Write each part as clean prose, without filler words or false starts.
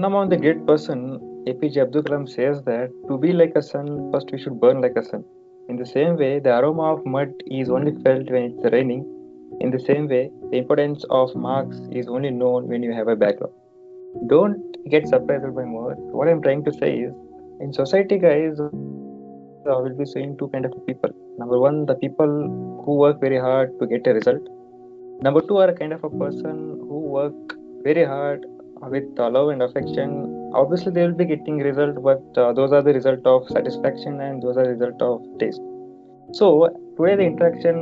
among the great person, APJ Abdul Kalam says that to be like a sun, first we should burn like a sun. In the same way, the aroma of mud is only felt when it's raining. In the same way, the importance of marks is only known when you have a backlog. Don't get surprised by words. What I'm trying to say is, in society, guys, we'll be seeing two kind of people. Number one, the people who work very hard to get a result. Number two are a kind of a person who work very hard with love and affection. Obviously, they will be getting result, but those are the result of satisfaction and those are the result of taste. So today the interaction,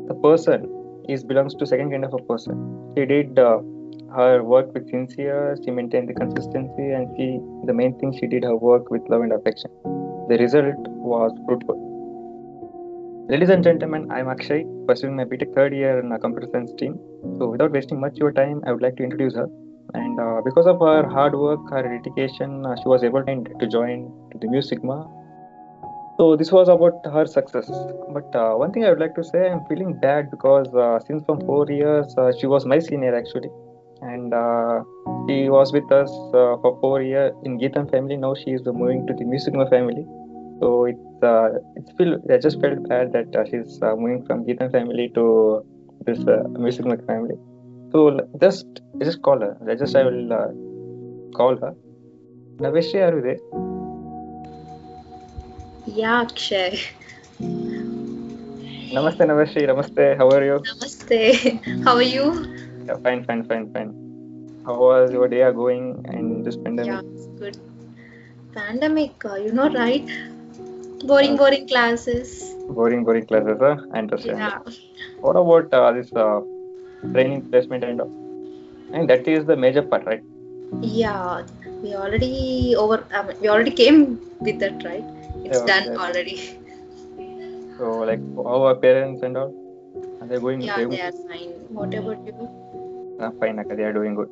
the person is belongs to second kind of a person. She did her work with sincere. She maintained the consistency, and the main thing, she did her work with love and affection. The result was fruitful. Ladies and gentlemen, I'm Akshay, pursuing my BTech third year in a computer science team. So, without wasting much your time, I would like to introduce her. And because of her hard work, her dedication, she was able to join to the Mu Sigma. So, this was about her success. But one thing I would like to say, I'm feeling bad because since from 4 years, she was my senior actually, and she was with us for 4 years in Geetam family. Now she is moving to the Mu Sigma family. So it's feel I just felt bad that she's moving from Geetan family to this music family. So just call her. I will call her. Naveshri, are you there? Yeah, Akshay. Namaste, Naveshri. Namaste. How are you? Namaste. How are you? Yeah, fine, fine, fine, fine. How was your day going in this pandemic? Yeah, it's good. Pandemic, right? Uh, Boring classes. boring classes, huh? I understand. Yeah. What about this training placement and all? And that is the major part, right? Yeah, we already came with that, right? It's done Okay. already. So like, how are parents and all? Are they going? Yeah, They they are fine. What about you? fine, Akka, they are doing good.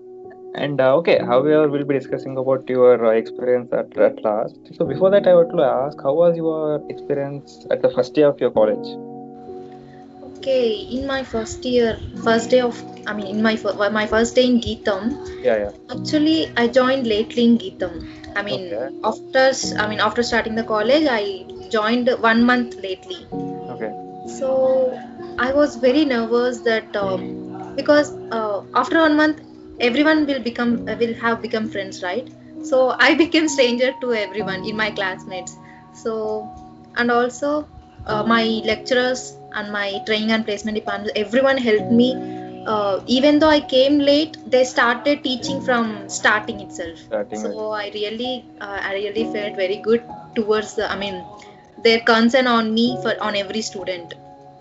And okay, however, we'll be discussing about your experience at last. So before that, I want to ask, how was your experience at the first year of your college? Okay, in my first day of, my first day in Geetam. Yeah, yeah. Actually, I joined lately in Geetam. Okay, After starting the college, I joined 1 month lately. okay. So I was very nervous that because after 1 month, everyone will have become friends, right? So I became stranger to everyone in my classmates. So and also my lecturers and my training and placement department, everyone helped me. Even though I came late, they started teaching from starting itself. Starting with. So I really felt very good towards their concern on me for on every student.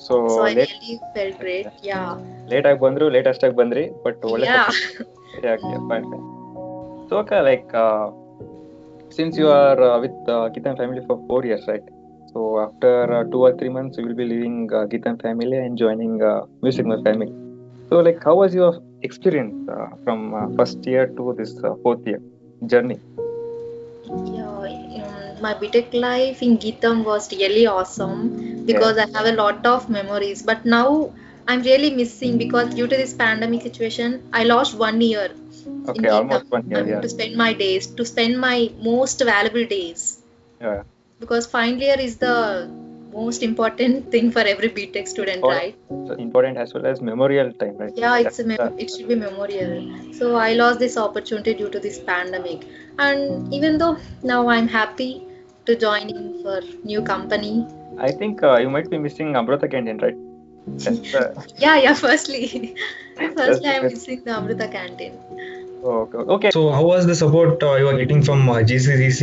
So So I late, really felt great. Yeah. late ಆಗಿ ಬಂದ್ರು late ಅಷ್ಟಾಗಿ ಬಂದ್ರಿ but ಒಳ್ಳೆ Yeah. Support. Yeah, fine, fine. So okay, like since you are with Gitan family for 4 years, right? So after 2 or 3 months, you will be leaving Gitan family and joining Music My family. So, like, how was your experience from first year to this fourth year journey? Yeah, my BTech life in Geetam was really awesome Yeah. because I have a lot of memories. But now I'm really missing because due to this pandemic situation, I lost 1 year in Okay, Geetam. almost 1 year. Yeah. To spend my most valuable days. Yeah. Because final year is the most important thing for every BTech student, Important, right? important as well as memorial time, right? Yeah, That's it should be memorial. So I lost this opportunity due to this pandemic. And even though now I'm happy to join in for new company. I think you might be missing Amrita canteen, right? That's Yeah, firstly. that's Firstly the I'm best. missing the Amrita canteen. Okay. Okay. So, how was the support you are getting from GCCC,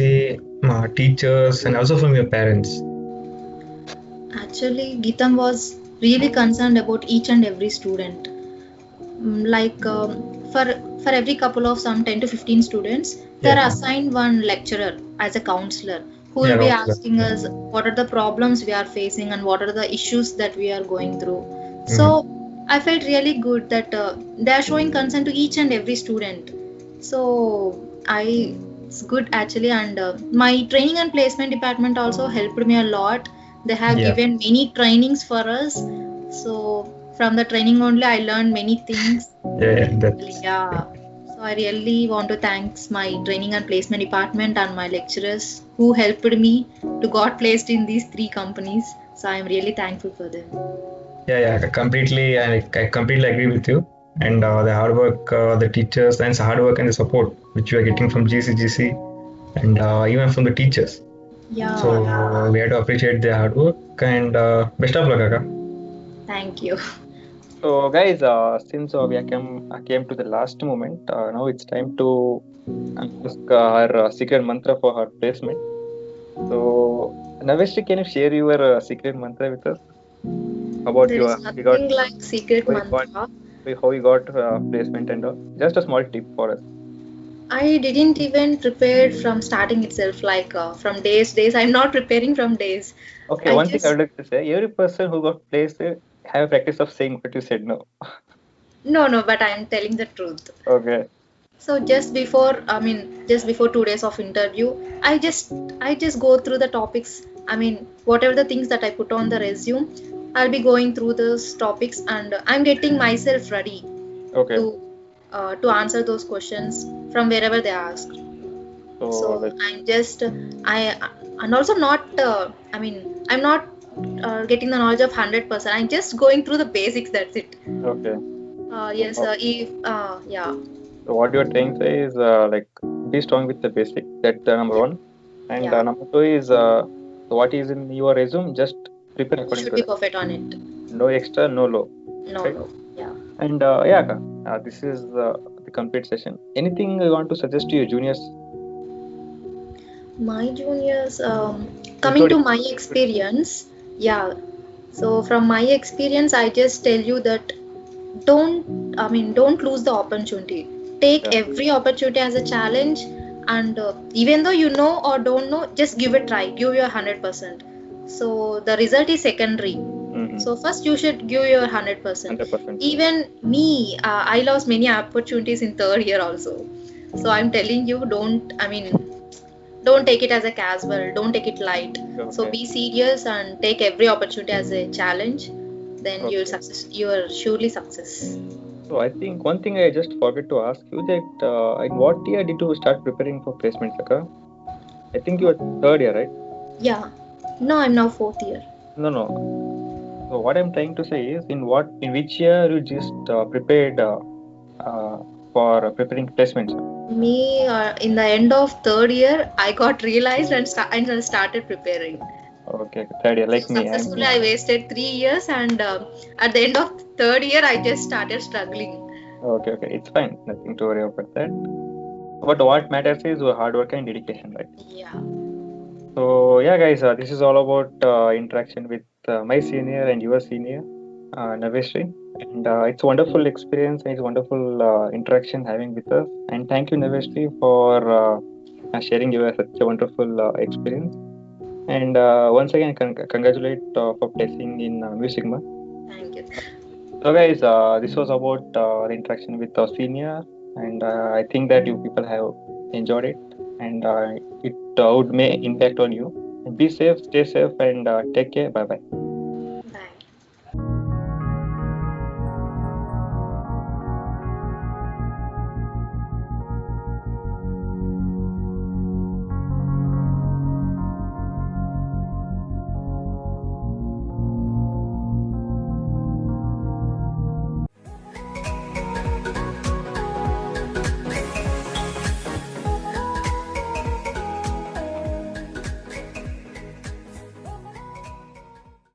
teachers, and also from your parents? Actually, Geetam was really concerned about each and every student. Like for every couple of some 10 to 15 students, they are Yeah, assigned one lecturer as a counselor who will yeah, be counselor. asking us what are the problems we are facing and what are the issues that we are going through. So Mhm. I felt really good that they are showing concern to each and every student. So I it's good actually. And my training and placement department also helped me a lot. They have Yeah, given many trainings for us. So from the training only I learned many things. yeah, that's Yeah. So So I really want to thank my training and placement department and my lecturers who helped me to got placed in these three companies. So I am really thankful for them. Yeah, I completely agree with you. And the hard work, the teachers, and the hard work and the support which you are getting from GCGC and even from the teachers. So Yeah, we have to appreciate their hard work and best of luck, Akka. thank you. So, guys, since came to the last moment, now it's time to ask our secret mantra for her placement. So, Naveshri, can you share your secret mantra with us about There your is you got nothing like secret how you got mantra. how you got placement and all? Just a small tip for us. I didn't even prepare from starting itself, like from days. I'm not preparing from days. Okay, I one thing I just would like to say: every person who got placed have a practice of saying what you said. No. no, but I'm telling the truth. Okay. So just before 2 days of interview, I just go through the topics. I mean, whatever the things that I put on the resume, I'll be going through those topics and I'm getting myself ready Okay. to to answer those questions from wherever they ask. So So like I'm just I and also not. I'm not getting the knowledge of 100%. I'm just going through the basics. That's it. okay. Yes. So, If yeah, so what you are trying to say is like be strong with the basic. That's the number yeah, one. And yeah. number two is what is in your resume. Just prepare according Should to be that. perfect on it. No extra, no low. No, Right. no. Yeah. And yeah, Akka, this is the complete session. Anything you want to suggest to your juniors, My juniors, coming including to my experience, yeah. So from my experience, I just tell you that don't lose the opportunity. Take yeah. every opportunity as a challenge, and even though you know or don't know, just give it a try. Give your 100%. So the result is secondary. Mm-hmm. So first you should give your 100%. 100%. Even me, I lost many opportunities in third year also. So I'm telling you, don't take it as a casual, don't take it light. So Okay. be serious and take every opportunity as a challenge. Then you'll Okay. success. You are surely success. So I think one thing I just forgot to ask you that in what year did you start preparing for placements, Akka? I think you were third year, right? Yeah. No, I'm now fourth year. No, no. So what I'm trying to say is, in which year you just prepared uh, for preparing placements? Me, in the end of third year, I got realized and started preparing. Okay, third year, So like me. I'm successfully, I wasted 3 years, and at the end of third year, I just started struggling. okay, okay. It's fine. Nothing to worry about that. But what matters is your hard work and dedication, right? Yeah. So yeah, guys, this is all about interaction with my senior and your senior, Naveshri. And it's a wonderful experience and it's wonderful interaction having with us. And thank you, Naveshri, for sharing your such a wonderful experience. And once again, congratulate for placing in Mu Sigma. Thank you. So, guys, this was about the interaction with our senior, and I think that you people have enjoyed it, and it would may impact on you. Be safe, stay safe, and take care. Bye bye.